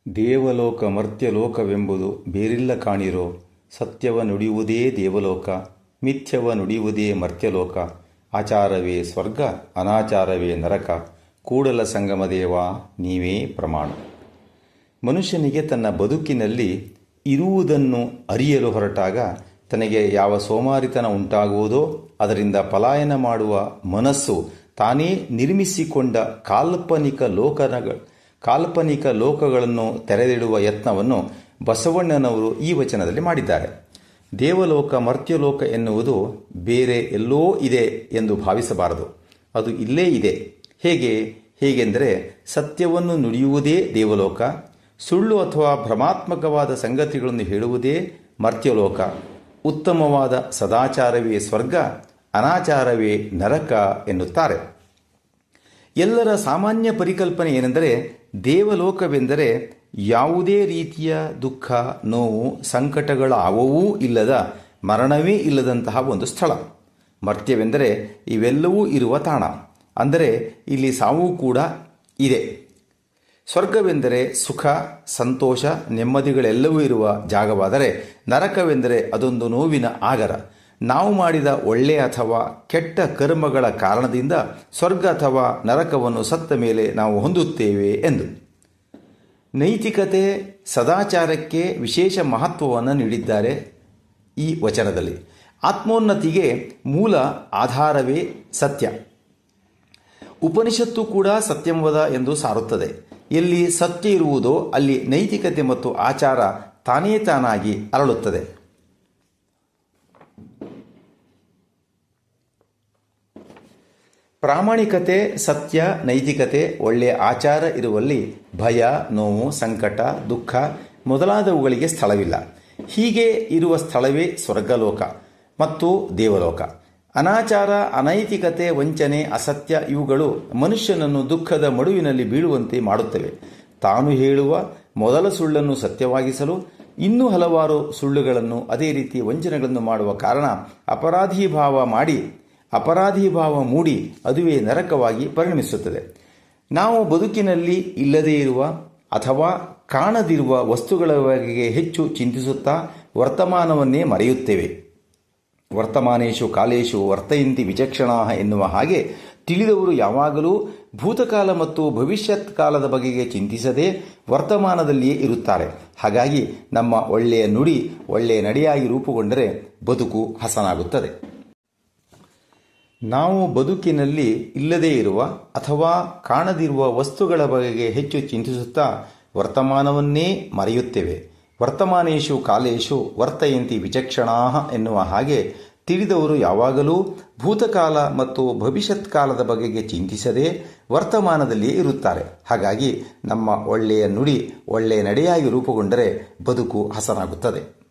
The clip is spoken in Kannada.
ದೇವಲೋಕ ಮರ್ತ್ಯಲೋಕವೆಂಬುದು ಬೇರಿಲ್ಲ ಕಾಣಿರೋ, ಸತ್ಯವ ನುಡಿಯುವುದೇ ದೇವಲೋಕ, ಮಿಥ್ಯವ ನುಡಿಯುವುದೇ ಮರ್ತ್ಯಲೋಕ. ಆಚಾರವೇ ಸ್ವರ್ಗ, ಅನಾಚಾರವೇ ನರಕ, ಕೂಡಲ ಸಂಗಮದೇವ ನೀವೇ ಪ್ರಮಾಣ. ಮನುಷ್ಯನಿಗೆ ತನ್ನ ಬದುಕಿನಲ್ಲಿ ಇರುವುದನ್ನು ಅರಿಯಲು ಹೊರಟಾಗ ತನಗೆ ಯಾವ ಸೋಮಾರಿತನ ಉಂಟಾಗುವುದೋ ಅದರಿಂದ ಪಲಾಯನ ಮಾಡುವ ಮನಸ್ಸು ತಾನೇ ನಿರ್ಮಿಸಿಕೊಂಡ ಕಾಲ್ಪನಿಕ ಲೋಕಗಳನ್ನು ತೆರೆದಿಡುವ ಯತ್ನವನ್ನು ಬಸವಣ್ಣನವರು ಈ ವಚನದಲ್ಲಿ ಮಾಡಿದ್ದಾರೆ. ದೇವಲೋಕ ಮರ್ತ್ಯಲೋಕ ಎನ್ನುವುದು ಬೇರೆ ಎಲ್ಲೋ ಇದೆ ಎಂದು ಭಾವಿಸಬಾರದು. ಅದು ಇಲ್ಲೇ ಇದೆ. ಹೇಗೆಂದರೆ ಸತ್ಯವನ್ನು ನುಡಿಯುವುದೇ ದೇವಲೋಕ, ಸುಳ್ಳು ಅಥವಾ ಭ್ರಮಾತ್ಮಕವಾದ ಸಂಗತಿಗಳನ್ನು ಹೇಳುವುದೇ ಮರ್ತ್ಯಲೋಕ, ಉತ್ತಮವಾದ ಸದಾಚಾರವೇ ಸ್ವರ್ಗ, ಅನಾಚಾರವೇ ನರಕ ಎನ್ನುತ್ತಾರೆ. ಎಲ್ಲರ ಸಾಮಾನ್ಯ ಪರಿಕಲ್ಪನೆ ಏನೆಂದರೆ ದೇವಲೋಕವೆಂದರೆ ಯಾವುದೇ ರೀತಿಯ ದುಃಖ, ನೋವು, ಸಂಕಟಗಳಾವವೂ ಇಲ್ಲದ, ಮರಣವೇ ಇಲ್ಲದಂತಹ ಒಂದು ಸ್ಥಳ. ಮರ್ತ್ಯವೆಂದರೆ ಇವೆಲ್ಲವೂ ಇರುವ ತಾಣ, ಅಂದರೆ ಇಲ್ಲಿ ಸಾವು ಕೂಡ ಇದೆ. ಸ್ವರ್ಗವೆಂದರೆ ಸುಖ, ಸಂತೋಷ, ನೆಮ್ಮದಿಗಳೆಲ್ಲವೂ ಇರುವ ಜಾಗವಾದರೆ ನರಕವೆಂದರೆ ಅದೊಂದು ನೋವಿನ ಆಗರ. ನಾವು ಮಾಡಿದ ಒಳ್ಳೆಯ ಅಥವಾ ಕೆಟ್ಟ ಕರ್ಮಗಳ ಕಾರಣದಿಂದ ಸ್ವರ್ಗ ಅಥವಾ ನರಕವನ್ನು ಸತ್ತ ಮೇಲೆ ನಾವು ಹೊಂದುತ್ತೇವೆ ಎಂದು. ನೈತಿಕತೆ, ಸದಾಚಾರಕ್ಕೆ ವಿಶೇಷ ಮಹತ್ವವನ್ನು ನೀಡಿದ್ದಾರೆ ಈ ವಚನದಲ್ಲಿ. ಆತ್ಮೋನ್ನತಿಗೆ ಮೂಲ ಆಧಾರವೇ ಸತ್ಯ. ಉಪನಿಷತ್ತು ಕೂಡ ಸತ್ಯಂವದ ಎಂದು ಸಾರುತ್ತದೆ. ಎಲ್ಲಿ ಸತ್ಯ ಇರುವುದೋ ಅಲ್ಲಿ ನೈತಿಕತೆ ಮತ್ತು ಆಚಾರ ತಾನೇ ತಾನಾಗಿ ಅರಳುತ್ತದೆ. ಪ್ರಾಮಾಣಿಕತೆ, ಸತ್ಯ, ನೈತಿಕತೆ, ಒಳ್ಳೆಯ ಆಚಾರ ಇರುವಲ್ಲಿ ಭಯ, ನೋವು, ಸಂಕಟ, ದುಃಖ ಮೊದಲಾದವುಗಳಿಗೆ ಸ್ಥಳವಿಲ್ಲ. ಹೀಗೆ ಇರುವ ಸ್ಥಳವೇ ಸ್ವರ್ಗಲೋಕ ಮತ್ತು ದೇವಲೋಕ. ಅನಾಚಾರ, ಅನೈತಿಕತೆ, ವಂಚನೆ, ಅಸತ್ಯ ಇವುಗಳು ಮನುಷ್ಯನನ್ನು ದುಃಖದ ಮಡುವಿನಲ್ಲಿ ಬೀಳುವಂತೆ ಮಾಡುತ್ತವೆ. ತಾನು ಹೇಳುವ ಮೊದಲ ಸುಳ್ಳನ್ನು ಸತ್ಯವಾಗಿಸಲು ಇನ್ನೂ ಹಲವಾರು ಸುಳ್ಳುಗಳನ್ನು, ಅದೇ ರೀತಿ ವಂಚನೆಗಳನ್ನು ಮಾಡುವ ಕಾರಣ ಅಪರಾಧಿ ಭಾವ ಮೂಡಿ ಅದುವೇ ನರಕವಾಗಿ ಪರಿಣಮಿಸುತ್ತದೆ. ನಾವು ಬದುಕಿನಲ್ಲಿ ಇಲ್ಲದೇ ಇರುವ ಅಥವಾ ಕಾಣದಿರುವ ವಸ್ತುಗಳ ಬಗೆಗೆ ಹೆಚ್ಚು ಚಿಂತಿಸುತ್ತಾ ವರ್ತಮಾನವನ್ನೇ ಮರೆಯುತ್ತೇವೆ. ವರ್ತಮಾನೇಶು ಕಾಲೇಶು ವರ್ತಯಂತಿ ವಿಚಕ್ಷಣಾ ಎನ್ನುವ ಹಾಗೆ ತಿಳಿದವರು ಯಾವಾಗಲೂ ಭೂತಕಾಲ ಮತ್ತು ಭವಿಷ್ಯತ್ ಕಾಲದ ಬಗೆಗೆ ಚಿಂತಿಸದೆ ವರ್ತಮಾನದಲ್ಲಿಯೇ ಇರುತ್ತಾರೆ. ಹಾಗಾಗಿ ನಮ್ಮ ಒಳ್ಳೆಯ ನುಡಿ ಒಳ್ಳೆಯ ನಡೆಯಾಗಿ ರೂಪುಗೊಂಡರೆ ಬದುಕು ಹಸನಾಗುತ್ತದೆ. ನಾವು ಬದುಕಿನಲ್ಲಿ ಇಲ್ಲದೇ ಇರುವ ಅಥವಾ ಕಾಣದಿರುವ ವಸ್ತುಗಳ ಬಗೆಗೆ ಹೆಚ್ಚು ಚಿಂತಿಸುತ್ತಾ ವರ್ತಮಾನವನ್ನೇ ಮರೆಯುತ್ತೇವೆ. ವರ್ತಮಾನೇಶು ಕಾಲೇಶು ವರ್ತಯಂತಿ ವಿಚಕ್ಷಣಾ ಎನ್ನುವ ಹಾಗೆ ತಿಳಿದವರು ಯಾವಾಗಲೂ ಭೂತಕಾಲ ಮತ್ತು ಭವಿಷ್ಯತ್ ಕಾಲದ ಬಗೆಗೆ ಚಿಂತಿಸದೆ ವರ್ತಮಾನದಲ್ಲಿಯೇ ಇರುತ್ತಾರೆ. ಹಾಗಾಗಿ ನಮ್ಮ ಒಳ್ಳೆಯ ನುಡಿ ಒಳ್ಳೆಯ ನಡೆಯಾಗಿ ರೂಪುಗೊಂಡರೆ ಬದುಕು ಹಸನಾಗುತ್ತದೆ.